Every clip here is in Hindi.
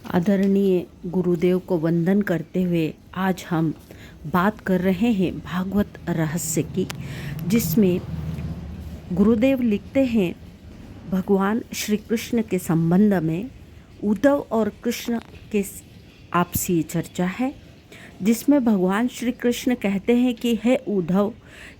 आदरणीय गुरुदेव को वंदन करते हुए आज हम बात कर रहे हैं भागवत रहस्य की, जिसमें गुरुदेव लिखते हैं भगवान श्री कृष्ण के संबंध में उद्धव और कृष्ण के आपसी चर्चा है, जिसमें भगवान श्री कृष्ण कहते हैं कि हे उद्धव,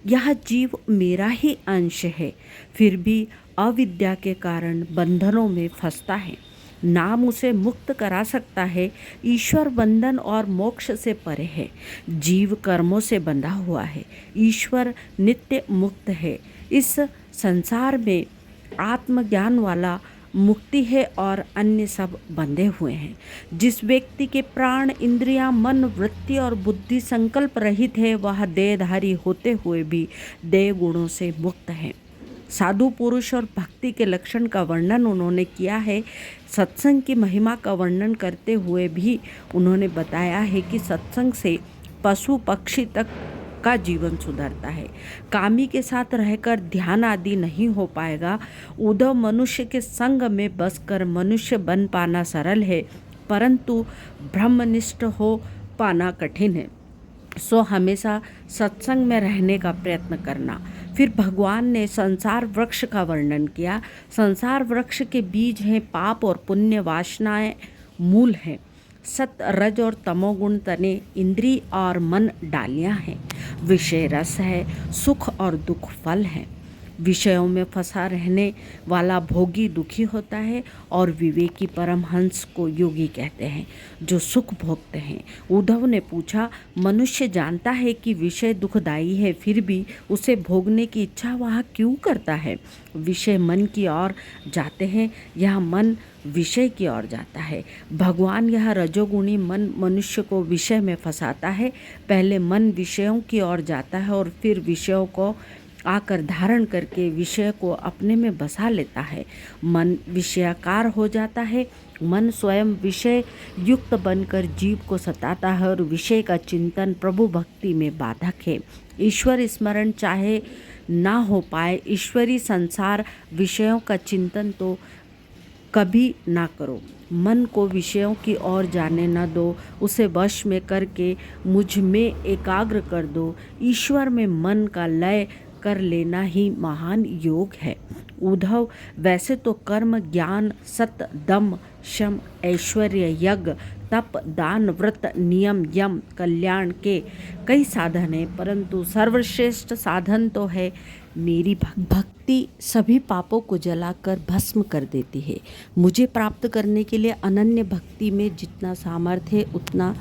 यह जीव मेरा ही अंश है, फिर भी अविद्या के कारण बंधनों में फंसता है। नाम उसे मुक्त करा सकता है। ईश्वर बंधन और मोक्ष से परे है, जीव कर्मों से बंधा हुआ है, ईश्वर नित्य मुक्त है। इस संसार में आत्मज्ञान वाला मुक्ति है और अन्य सब बंधे हुए हैं। जिस व्यक्ति के प्राण, इंद्रियां, मन, वृत्ति और बुद्धि संकल्प रहित है, वह देहधारी होते हुए भी देह गुणों से मुक्त है। साधु पुरुष और भक्ति के लक्षण का वर्णन उन्होंने किया है। सत्संग की महिमा का वर्णन करते हुए भी उन्होंने बताया है कि सत्संग से पशु पक्षी तक का जीवन सुधरता है। कामी के साथ रहकर ध्यान आदि नहीं हो पाएगा। उद्धव, मनुष्य के संग में बसकर मनुष्य बन पाना सरल है, परंतु ब्रह्मनिष्ठ हो पाना कठिन है। सो हमेशा सत्संग में रहने का प्रयत्न करना। फिर भगवान ने संसार वृक्ष का वर्णन किया। संसार वृक्ष के बीज हैं पाप और पुण्य, वासनाएं मूल हैं, सत, रज और तमोगुण तने, इंद्री और मन डालियां हैं, विषय रस है, सुख और दुख फल है। विषयों में फंसा रहने वाला भोगी दुखी होता है और विवेकी परमहंस को योगी कहते हैं, जो सुख भोगते हैं। उद्धव ने पूछा, मनुष्य जानता है कि विषय दुखदायी है, फिर भी उसे भोगने की इच्छा वह क्यों करता है? विषय मन की ओर जाते हैं, यह मन विषय की ओर जाता है। भगवान यह रजोगुणी मन मनुष्य को विषय में फंसाता है। पहले मन विषयों की ओर जाता है और फिर विषयों को आकर धारण करके विषय को अपने में बसा लेता है। मन विषयाकार हो जाता है। मन स्वयं विषय युक्त बनकर जीव को सताता है और विषय का चिंतन प्रभु भक्ति में बाधक है। ईश्वर स्मरण चाहे ना हो पाए, ईश्वरी संसार विषयों का चिंतन तो कभी ना करो। मन को विषयों की ओर जाने न दो, उसे वश में करके मुझ में एकाग्र कर दो। ईश्वर में मन का लय कर लेना ही महान योग है। उद्धव, वैसे तो कर्म, ज्ञान, सत, दम, शम, ऐश्वर्य, यज्ञ, तप, दान, व्रत, नियम, यम, कल्याण के कई साधन हैं, परंतु सर्वश्रेष्ठ साधन तो है मेरी भक्ति। सभी पापों को जलाकर भस्म कर देती है। मुझे प्राप्त करने के लिए अनन्य भक्ति में जितना सामर्थ्य है, उतना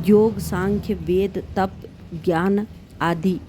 योग, सांख्य, वेद, तप, ज्ञान आदि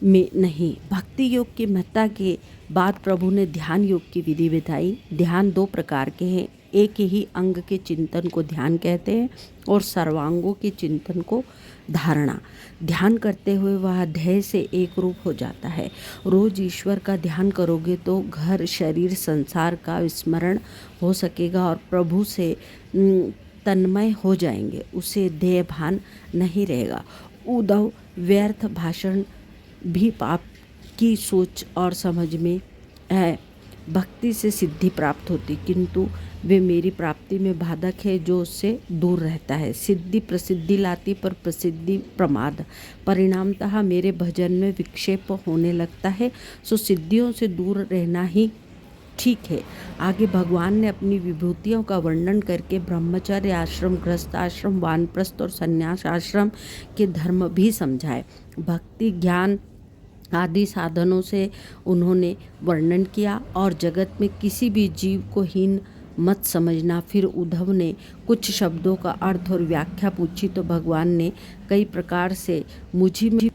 में नहीं। भक्ति योग की महत्ता के बाद प्रभु ने ध्यान योग की विधि बताई। ध्यान दो प्रकार के हैं, एक ही अंग के चिंतन को ध्यान कहते हैं और सर्वांगों के चिंतन को धारणा। ध्यान करते हुए वह ध्येय से एक रूप हो जाता है। रोज ईश्वर का ध्यान करोगे तो घर, शरीर, संसार का स्मरण हो सकेगा और प्रभु से तन्मय हो जाएंगे। उसे देह भान नहीं रहेगा। उद्धव, व्यर्थ भाषण भी पाप की सोच और समझ में है। भक्ति से सिद्धि प्राप्त होती, किंतु वे मेरी प्राप्ति में बाधक है जो उससे दूर रहता है। सिद्धि प्रसिद्धि लाती, पर प्रसिद्धि प्रमाद। परिणामतः मेरे भजन में विक्षेप होने लगता है, सो सिद्धियों से दूर रहना ही ठीक है। आगे भगवान ने अपनी विभूतियों का वर्णन करके ब्रह्मचर्य आश्रम, गृहस्थ आश्रम, वानप्रस्थ और संन्यास आश्रम के धर्म भी समझाए। भक्ति, ज्ञान आदि साधनों से उन्होंने वर्णन किया और जगत में किसी भी जीव को हीन मत समझना। फिर उद्धव ने कुछ शब्दों का अर्थ और व्याख्या पूछी तो भगवान ने कई प्रकार से मुझी